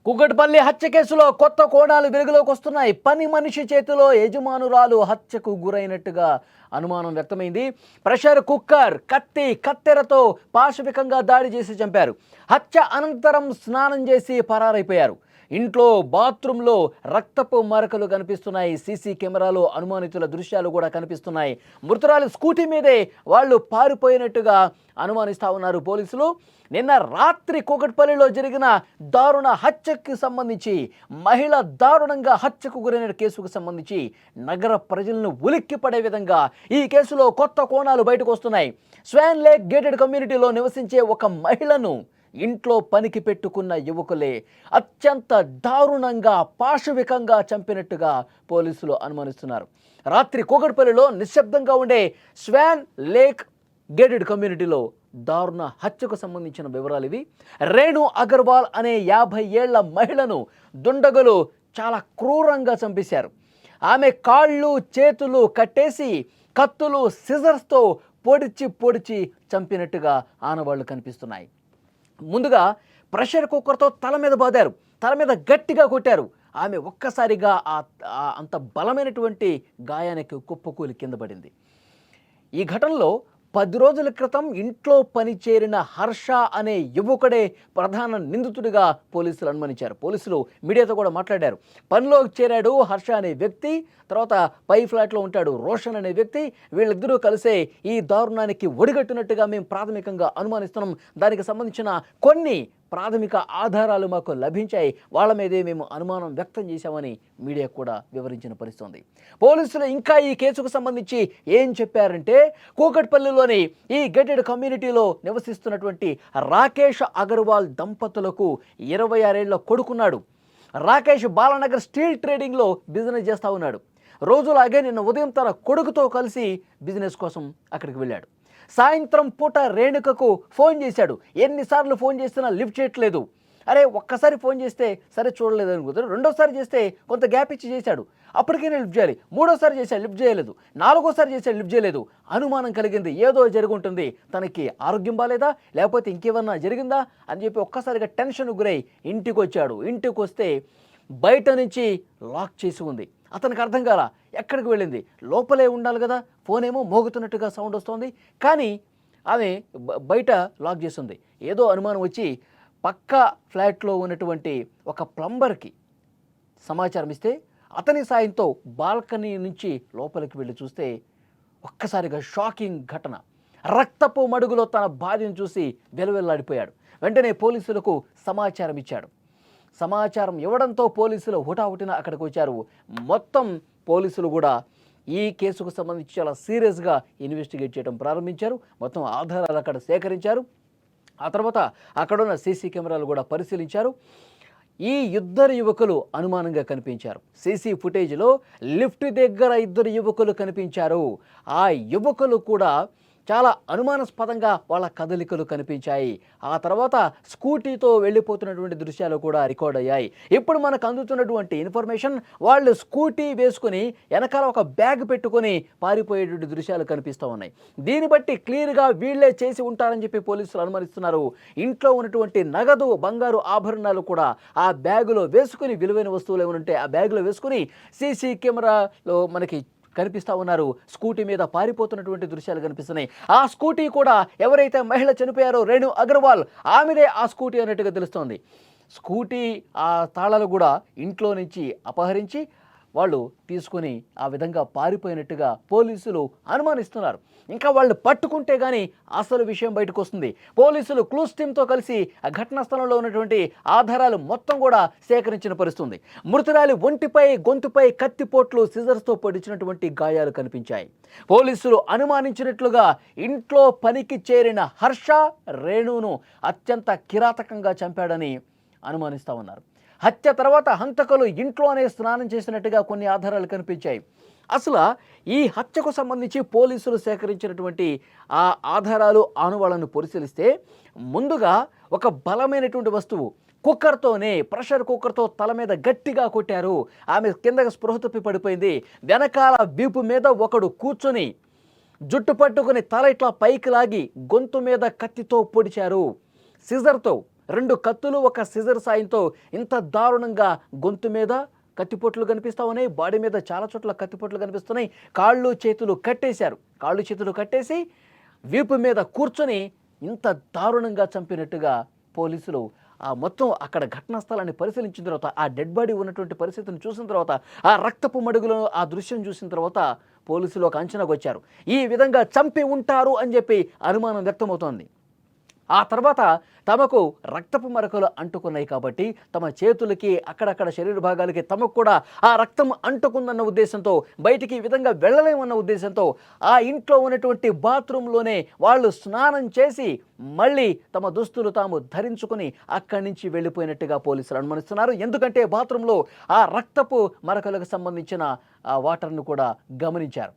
కుకట్పల్లి హత్య కేసులో కొత్త కోణాలు వెలుగులోకి వస్తున్నాయి. పని మనిషి చేతిలో యజమానురాలు హత్యకు గురైనట్టుగా అనుమానం వ్యక్తమైంది. ప్రెషర్ కుక్కర్, కత్తెరతో పాశవికంగా దాడి చేసి చంపారు. హత్య అనంతరం స్నానం చేసి పరారైపోయారు. ఇంట్లో బాత్రూంలో రక్తపు మరకలు కనిపిస్తున్నాయి. సీసీ కెమెరాలో అనుమానితుల దృశ్యాలు కూడా కనిపిస్తున్నాయి. మృతురాలి స్కూటీ మీదే వాళ్ళు పారిపోయినట్టుగా అనుమానిస్తూ ఉన్నారు పోలీసులు. నిన్న రాత్రి కూకట్పల్లిలో జరిగిన దారుణ హత్యకు సంబంధించి, మహిళ దారుణంగా హత్యకు గురైన కేసుకు సంబంధించి నగర ప్రజలను ఉలిక్కిపడే విధంగా ఈ కేసులో కొత్త కోణాలు బయటకు వస్తున్నాయి. స్వాన్ లేక్ గేటెడ్ కమ్యూనిటీలో నివసించే ఒక మహిళను ఇంట్లో పనికి పెట్టుకున్న యువకులే అత్యంత దారుణంగా పాశవికంగా చంపినట్టుగా పోలీసులు అనుమానిస్తున్నారు. రాత్రి కూకట్పల్లిలో నిశ్శబ్దంగా ఉండే స్వాన్ లేక్ గేటెడ్ కమ్యూనిటీలో దారుణ హత్యకు సంబంధించిన వివరాలు ఇవి. రేణు అగర్వాల్ అనే 50 ఏళ్ల మహిళను దుండగులు చాలా క్రూరంగా చంపేశారు. ఆమె కాళ్ళు చేతులు కట్టేసి కత్తులు సిజర్స్తో పొడిచి చంపినట్టుగా ఆనవాళ్లు కనిపిస్తున్నాయి. ముందుగా ప్రెషర్ కుక్కర్తో తల మీద బాదారు, తల మీద గట్టిగా కొట్టారు. ఆమె ఒక్కసారిగా అంత బలమైనటువంటి గాయానికి కుప్పకూలి కింద పడింది. ఈ ఘటనలో 10 రోజుల క్రితం ఇంట్లో పనిచేరిన హర్ష అనే యువకుడే ప్రధాన నిందితుడిగా పోలీసులు అనుమానించారు. పోలీసులు మీడియాతో కూడా మాట్లాడారు. పనిలోకి చేరాడు హర్ష అనే వ్యక్తి, తర్వాత పై ఫ్లాట్లో ఉంటాడు రోషన్ అనే వ్యక్తి. వీళ్ళిద్దరూ కలిసే ఈ దారుణానికి ఒడిగట్టినట్టుగా మేము ప్రాథమికంగా అనుమానిస్తున్నాం. దానికి సంబంధించిన కొన్ని ప్రాథమిక ఆధారాలు మాకు లభించాయి. వాళ్ళ మీదే మేము అనుమానం వ్యక్తం చేశామని మీడియా కూడా వివరించిన పరిస్థితుంది. పోలీసులు ఇంకా ఈ కేసుకు సంబంధించి ఏం చెప్పారంటే, కూకట్పల్లిలోని ఈ గేటెడ్ కమ్యూనిటీలో నివసిస్తున్నటువంటి రాకేష్ అగర్వాల్ దంపతులకు 26 ఏళ్ల కొడుకున్నాడు. రాకేష్ బాలానగర్ స్టీల్ ట్రేడింగ్లో బిజినెస్ చేస్తూ ఉన్నాడు. రోజులాగే నిన్న ఉదయం తన కొడుకుతో కలిసి బిజినెస్ కోసం అక్కడికి వెళ్ళాడు. సాయంత్రం పూట రేణుకకు ఫోన్ చేశాడు. ఎన్నిసార్లు ఫోన్ చేసినా లిఫ్ట్ చేయట్లేదు. అరే ఒక్కసారి ఫోన్ చేస్తే సరే చూడలేదు అనుకుంటారు. రెండోసారి చేస్తే కొంత గ్యాప్ ఇచ్చి చేశాడు, అప్పటికైనా లిఫ్ట్ చేయాలి. మూడోసారి చేశాడు, లిఫ్ట్ చేయలేదు. నాలుగోసారి చేశాడు, లిఫ్ట్ చేయలేదు. అనుమానం కలిగింది, ఏదో జరుగుంటుంది, తనకి ఆరోగ్యం బాలేదా లేకపోతే ఇంకేమన్నా జరిగిందా అని చెప్పి ఒక్కసారిగా టెన్షన్ గురై ఇంటికి వచ్చాడు. ఇంటికి వస్తే బయట నుంచి లాక్ చేసి ఉంది. అతనికి అర్థం కాల ఎక్కడికి వెళ్ళింది, లోపలే ఉండాలి కదా. ఫోన్ ఏమో మోగుతున్నట్టుగా సౌండ్ వస్తుంది, కానీ ఆమె బయట లాక్ చేస్తుంది. ఏదో అనుమానం వచ్చి పక్క ఫ్లాట్లో ఉన్నటువంటి ఒక ప్లంబర్కి సమాచారం ఇస్తే అతని సాయంతో బాల్కనీ నుంచి లోపలికి వెళ్ళి చూస్తే ఒక్కసారిగా షాకింగ్ ఘటన. రక్తపు మడుగులో తన భార్యను చూసి వెలువెల్లాడిపోయాడు. వెంటనే పోలీసులకు సమాచారం ఇచ్చాడు. సమాచారం ఇవ్వడంతో పోలీసులు హుటాహుటిన అక్కడికి వచ్చారు. మొత్తం పోలీసులు కూడా ఈ కేసుకు సంబంధించి చాలా సీరియస్గా ఇన్వెస్టిగేట్ చేయడం ప్రారంభించారు. మొత్తం ఆధారాలు అక్కడ సేకరించారు. ఆ తర్వాత అక్కడున్న సీసీ కెమెరాలు కూడా పరిశీలించారు. ఈ ఇద్దరు యువకులు అనుమానంగా కనిపించారు. సీసీ ఫుటేజ్లో లిఫ్ట్ దగ్గర 2 యువకులు కనిపించారు. ఆ యువకులు కూడా చాలా అనుమానాస్పదంగా వాళ్ళ కదలికలు కనిపించాయి. ఆ తర్వాత స్కూటీతో వెళ్ళిపోతున్నటువంటి దృశ్యాలు కూడా రికార్డ్ అయ్యాయి. ఇప్పుడు మనకు అందుతున్నటువంటి ఇన్ఫర్మేషన్, వాళ్ళు స్కూటీ వేసుకుని వెనకాల ఒక బ్యాగ్ పెట్టుకొని పారిపోయేటువంటి దృశ్యాలు కనిపిస్తూ ఉన్నాయి. దీన్ని బట్టి క్లియర్గా వీళ్ళే చేసి ఉంటారని చెప్పి పోలీసులు అనుమానిస్తున్నారు. ఇంట్లో ఉన్నటువంటి నగదు, బంగారు ఆభరణాలు కూడా ఆ బ్యాగులో వేసుకుని, విలువైన వస్తువులు ఏమైనా ఉంటే ఆ బ్యాగులో వేసుకుని సీసీ కెమెరాలో మనకి కనిపిస్తూ ఉన్నారు. స్కూటీ మీద పారిపోతున్నటువంటి దృశ్యాలు కనిపిస్తున్నాయి. ఆ స్కూటీ కూడా ఎవరైతే మహిళ చనిపోయారో రేణు అగర్వాల్, ఆమెదే ఆ స్కూటీ అన్నట్టుగా తెలుస్తోంది. స్కూటీ ఆ తాళాలు కూడా ఇంట్లో నుంచి అపహరించి వాళ్ళు తీసుకుని ఆ విధంగా పారిపోయినట్టుగా పోలీసులు అనుమానిస్తున్నారు. ఇంకా వాళ్ళు పట్టుకుంటే కానీ అసలు విషయం బయటకు వస్తుంది. పోలీసులు క్లూస్ టీమ్తో కలిసి ఆ ఘటనా స్థలంలో ఉన్నటువంటి ఆధారాలు మొత్తం కూడా సేకరించిన పరిస్థితుంది. మృతురాలి ఒంటిపై, గొంతుపై కత్తిపోట్లు, సిజర్స్తో పొడిచినటువంటి గాయాలు కనిపించాయి. పోలీసులు అనుమానించినట్లుగా ఇంట్లో పనికి చేరిన హర్ష రేణును అత్యంత కిరాతకంగా చంపాడని అనుమానిస్తూ ఉన్నారు. హత్య తర్వాత హంతకులు ఇంట్లోనే స్నానం చేసినట్టుగా కొన్ని ఆధారాలు కనిపించాయి. అసలు ఈ హత్యకు సంబంధించి పోలీసులు సేకరించినటువంటి ఆ ఆధారాలు, ఆనవాళ్లను పరిశీలిస్తే ముందుగా ఒక బలమైనటువంటి వస్తువు కుక్కర్తోనే, ప్రెషర్ కుక్కర్తో తల మీద గట్టిగా కొట్టారు. ఆమె కిందకి స్పృహ తప్పి పడిపోయింది. వెనకాల వీపు మీద ఒకడు కూర్చొని జుట్టు పట్టుకుని తల ఇట్లా పైకి లాగి గొంతు మీద కత్తితో పొడిచారు. సిజర్తో, 2 కత్తులు ఒక సిజర్ సాయంతో ఇంత దారుణంగా గొంతు మీద కత్తిపొట్లు కనిపిస్తా ఉన్నాయి. బాడీ మీద చాలా చోట్ల కత్తిపొట్లు కనిపిస్తున్నాయి. కాళ్ళు చేతులు కట్టేశారు. కాళ్ళు చేతులు కట్టేసి వీపు మీద కూర్చొని ఇంత దారుణంగా చంపినట్టుగా పోలీసులు మొత్తం అక్కడ ఘటనా స్థలాన్ని పరిశీలించిన తర్వాత, ఆ డెడ్ బాడీ ఉన్నటువంటి పరిస్థితిని చూసిన తర్వాత, ఆ రక్తపు మడుగులో ఆ దృశ్యం చూసిన తర్వాత పోలీసులు ఒక అంచనాకు వచ్చారు. ఈ విధంగా చంపి ఉంటారు అని చెప్పి అనుమానం వ్యక్తమవుతోంది. ఆ తర్వాత తమకు రక్తపు మరకలు అంటుకున్నాయి కాబట్టి తమ చేతులకి అక్కడక్కడ శరీర భాగాలకి తమకు కూడా ఆ రక్తం అంటుకుందన్న ఉద్దేశంతో, బయటికి ఈ విధంగా వెళ్ళలేమన్న ఉద్దేశంతో ఆ ఇంట్లో ఉన్నటువంటి బాత్రూంలోనే వాళ్ళు స్నానం చేసి మళ్ళీ తమ దుస్తులు తాము ధరించుకుని అక్కడి నుంచి వెళ్ళిపోయినట్టుగా పోలీసులు అనుమానిస్తున్నారు. ఎందుకంటే బాత్రూంలో ఆ రక్తపు మరకలకు సంబంధించిన ఆ వాటర్ను కూడా గమనించారు.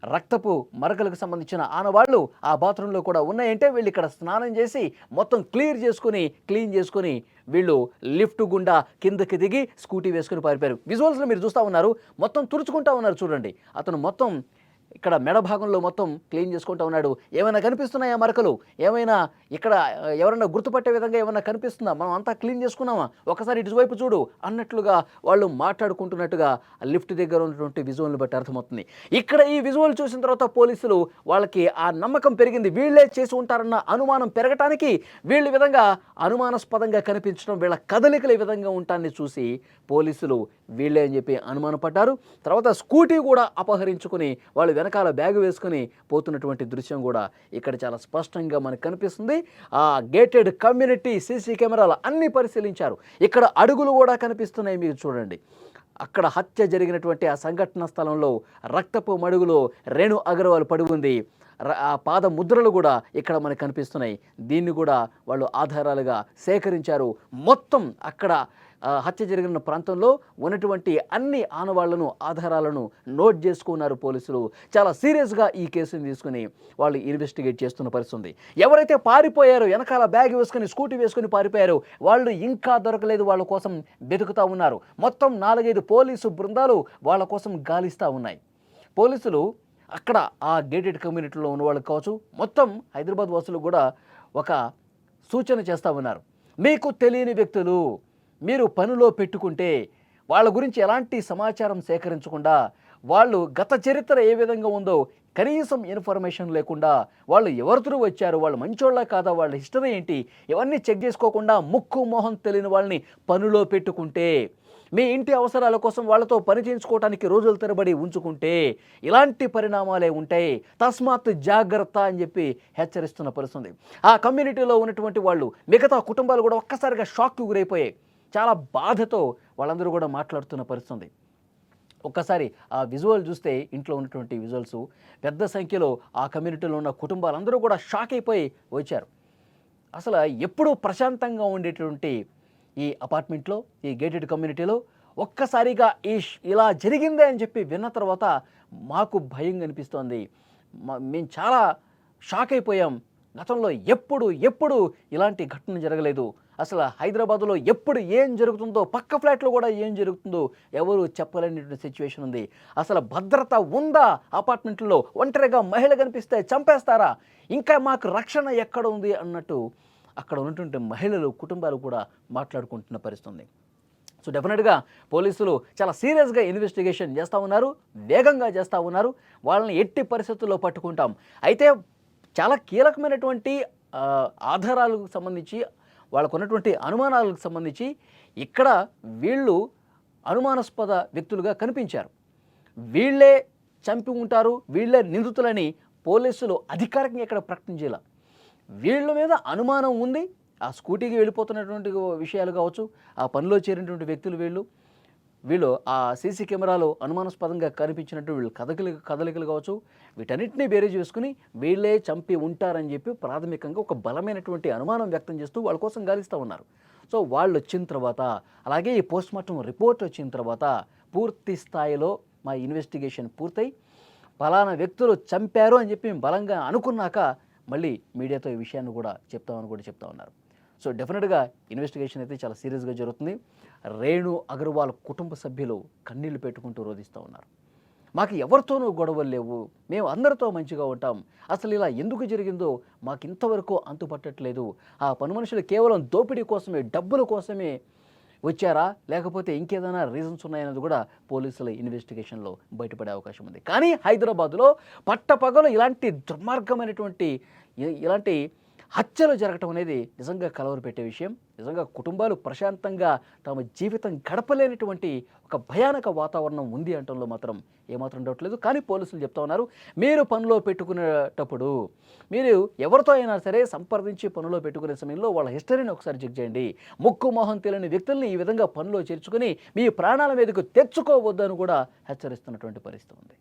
రక్తపు మరకలకు సంబంధించిన ఆనవాళ్ళు ఆ బాత్రూంలో కూడా ఉన్నాయంటే వీళ్ళు ఇక్కడ స్నానం చేసి మొత్తం క్లీన్ చేసుకొని వీళ్ళు లిఫ్ట్ గుండా కిందకి దిగి స్కూటీ వేసుకుని పారిపోయారు. విజువల్స్లో మీరు చూస్తూ ఉన్నారు, మొత్తం తుడుచుకుంటా ఉన్నారు చూడండి. అతను మొత్తం ఇక్కడ మెడ భాగంలో మొత్తం క్లీన్ చేసుకుంటూ ఉన్నాడు. ఏమైనా కనిపిస్తున్నాయా మరకలు? ఏమైనా ఇక్కడ ఎవరైనా గుర్తుపట్టే విధంగా ఏమైనా కనిపిస్తుందా? మనం అంతా క్లీన్ చేసుకున్నామా? ఒకసారి ఇటువైపు చూడు అన్నట్లుగా వాళ్ళు మాట్లాడుకుంటున్నట్టుగా లిఫ్ట్ దగ్గర ఉన్నటువంటి విజువల్ని బట్టి అర్థమవుతుంది. ఇక్కడ ఈ విజువల్ చూసిన తర్వాత పోలీసులు వాళ్ళకి ఆ నమ్మకం పెరిగింది. వీళ్ళే చేసి ఉంటారన్న అనుమానం పెరగటానికి వీళ్ళ విధంగా అనుమానాస్పదంగా కనిపించడం, వీళ్ళ కదలికలు ఈ విధంగా ఉంటాన్ని చూసి పోలీసులు వీళ్ళే అని చెప్పి అనుమానపడ్డారు. తర్వాత స్కూటీ కూడా అపహరించుకుని వాళ్ళు వెనకాల బ్యాగ్ వేసుకుని పోతున్నటువంటి దృశ్యం కూడా ఇక్కడ చాలా స్పష్టంగా మనకు కనిపిస్తుంది. ఆ గేటెడ్ కమ్యూనిటీ సీసీ కెమెరాలు అన్నీ పరిశీలించారు. ఇక్కడ అడుగులు కూడా కనిపిస్తున్నాయి, మీరు చూడండి. అక్కడ హత్య జరిగినటువంటి ఆ సంఘటన స్థలంలో రక్తపు మడుగులో రేణు అగర్వాల్ పడి ఉంది. ఆ పాద ముద్రలు కూడా ఇక్కడ మనకు కనిపిస్తున్నాయి. దీన్ని కూడా వాళ్ళు ఆధారాలుగా సేకరించారు. మొత్తం అక్కడ హత్య జరిగిన ప్రాంతంలో ఉన్నటువంటి అన్ని ఆనవాళ్లను, ఆధారాలను నోట్ చేసుకున్నారు పోలీసులు. చాలా సీరియస్గా ఈ కేసుని తీసుకుని వాళ్ళు ఇన్వెస్టిగేట్ చేస్తున్న పరిస్థితి. ఎవరైతే పారిపోయారో, వెనకాల బ్యాగ్ వేసుకుని స్కూటీ వేసుకుని పారిపోయారో వాళ్ళు ఇంకా దొరకలేదు. వాళ్ళ కోసం వెతుకుతూ ఉన్నారు. మొత్తం 4-5 పోలీసు బృందాలు వాళ్ళ కోసం గాలిస్తూ ఉన్నాయి. పోలీసులు అక్కడ ఆ గేటెడ్ కమ్యూనిటీలో ఉన్న వాళ్ళకి కావచ్చు, మొత్తం హైదరాబాద్ వాసులు కూడా ఒక సూచన చేస్తూ ఉన్నారు. మీకు తెలియని వ్యక్తులు మీరు పనిలో పెట్టుకుంటే వాళ్ళ గురించి ఎలాంటి సమాచారం సేకరించకుండా, వాళ్ళు గత చరిత్ర ఏ విధంగా ఉందో కనీసం ఇన్ఫర్మేషన్ లేకుండా, వాళ్ళు ఎవరితో వచ్చారు, వాళ్ళు మంచోళ్ళ కాదా, వాళ్ళ హిస్టరీ ఏంటి, ఇవన్నీ చెక్ చేసుకోకుండా ముక్కు మొహం తెలియని వాళ్ళని పనిలో పెట్టుకుంటే, మీ ఇంటి అవసరాల కోసం వాళ్ళతో పని చేయించుకోవడానికి రోజుల తరబడి ఉంచుకుంటే ఇలాంటి పరిణామాలే ఉంటాయి. తస్మాత్ జాగ్రత్త అని చెప్పి హెచ్చరిస్తున్న పరిస్థితుంది. ఆ కమ్యూనిటీలో ఉన్నటువంటి వాళ్ళు, మిగతా కుటుంబాలు కూడా ఒక్కసారిగా షాక్కి గురైపోయాయి. చాలా బాధతో వాళ్ళందరూ కూడా మాట్లాడుతున్న పరిస్థితుంది. ఒక్కసారి ఆ విజువల్ చూస్తే, ఇంట్లో ఉన్నటువంటి విజువల్స్, పెద్ద సంఖ్యలో ఆ కమ్యూనిటీలో ఉన్న కుటుంబాలందరూ కూడా షాక్ అయిపోయి వచ్చారు. అసలు ఎప్పుడూ ప్రశాంతంగా ఉండేటువంటి ఈ అపార్ట్మెంట్లో, ఈ గేటెడ్ కమ్యూనిటీలో ఒక్కసారిగా ఇలా జరిగిందే అని చెప్పి విన్న తర్వాత మాకు భయం అనిపిస్తోంది. మేము చాలా షాక్ అయిపోయాం. గతంలో ఎప్పుడు ఇలాంటి ఘటన జరగలేదు. అసలు హైదరాబాద్లో ఎప్పుడు ఏం జరుగుతుందో, పక్క ఫ్లాట్లో కూడా ఏం జరుగుతుందో ఎవరు చెప్పలేనటువంటి సిచ్యువేషన్ ఉంది. అసలు భద్రత ఉందా అపార్ట్మెంట్లో? ఒంటరిగా మహిళ కనిపిస్తే చంపేస్తారా? ఇంకా మాకు రక్షణ ఎక్కడ ఉంది అన్నట్టు అక్కడ ఉన్నటువంటి మహిళలు, కుటుంబాలు కూడా మాట్లాడుకుంటున్న పరిస్థితుంది. సో డెఫినెట్గా పోలీసులు చాలా సీరియస్గా ఇన్వెస్టిగేషన్ చేస్తూ ఉన్నారు, వేగంగా చేస్తూ ఉన్నారు. వాళ్ళని ఎట్టి పరిస్థితుల్లో పట్టుకుంటాం. అయితే చాలా కీలకమైనటువంటి ఆధారాలకు సంబంధించి, వాళ్ళకు ఉన్నటువంటి అనుమానాలకు సంబంధించి ఇక్కడ వీళ్ళు అనుమానాస్పద వ్యక్తులుగా కనిపించారు. వీళ్ళే చంపి ఉంటారు, వీళ్ళే నిందితులని పోలీసులు అధికారికంగా ఇక్కడ ప్రకటించేలా. వీళ్ళ మీద అనుమానం ఉంది. ఆ స్కూటీకి వెళ్ళిపోతున్నటువంటి విషయాలు కావచ్చు, ఆ పనిలో చేరినటువంటి వ్యక్తులు వీళ్ళు ఆ సీసీ కెమెరాలో అనుమానాస్పదంగా కనిపించినట్టు వీళ్ళు కదలికలు కావచ్చు, వీటన్నిటినీ బేరీ చేసుకుని వీళ్ళే చంపి ఉంటారని చెప్పి ప్రాథమికంగా ఒక బలమైనటువంటి అనుమానం వ్యక్తం చేస్తూ వాళ్ళ కోసం గాలిస్తూ ఉన్నారు. సో వాళ్ళు వచ్చిన తర్వాత, అలాగే ఈ పోస్ట్మార్టం రిపోర్ట్ వచ్చిన తర్వాత పూర్తి స్థాయిలో మా ఇన్వెస్టిగేషన్ పూర్తయి ఫలానా వ్యక్తులు చంపారు అని చెప్పి బలంగా అనుకున్నాక మళ్ళీ మీడియాతో ఈ విషయాన్ని కూడా చెప్తా ఉన్నారు. సో డెఫినెట్గా ఇన్వెస్టిగేషన్ అయితే చాలా సీరియస్గా జరుగుతుంది. రేణు అగర్వాల్ కుటుంబ సభ్యులు కన్నీళ్లు పెట్టుకుంటూ రోధిస్తూ ఉన్నారు. మాకు ఎవరితోనూ గొడవలు లేవు, మేము అందరితో మంచిగా ఉంటాం, అసలు ఇలా ఎందుకు జరిగిందో మాకు ఇంతవరకు అంతుపట్టట్లేదు. ఆ పని మనుషులు కేవలం దోపిడీ కోసమే, డబ్బుల కోసమే వచ్చారా, లేకపోతే ఇంకేదైనా రీజన్స్ ఉన్నాయన్నది కూడా పోలీసుల ఇన్వెస్టిగేషన్లో బయటపడే అవకాశం ఉంది. కానీ హైదరాబాద్లో పట్టపగలు ఇలాంటి దుర్మార్గమైనటువంటి ఇలాంటి హత్యలు జరగటం అనేది నిజంగా కలవరపెట్టే విషయం. నిజంగా కుటుంబాలు ప్రశాంతంగా తమ జీవితం గడపలేనటువంటి ఒక భయానక వాతావరణం ఉంది అంటంలో మాత్రం ఏమాత్రం డౌట్ లేదు. కానీ పోలీసులు చెప్తా ఉన్నారు, మీరు పనిలో పెట్టుకునేటప్పుడు మీరు ఎవరితో అయినా సరే సంప్రదించి పనిలో పెట్టుకునే సమయంలో వాళ్ళ హిస్టరీని ఒకసారి చెక్ చేయండి. ముక్కు మొహం తెలియని వ్యక్తుల్ని ఈ విధంగా పనిలో చేర్చుకుని మీ ప్రాణాల మీదకు తెచ్చుకోవద్దని కూడా హెచ్చరిస్తున్నటువంటి పరిస్థితి ఉంది.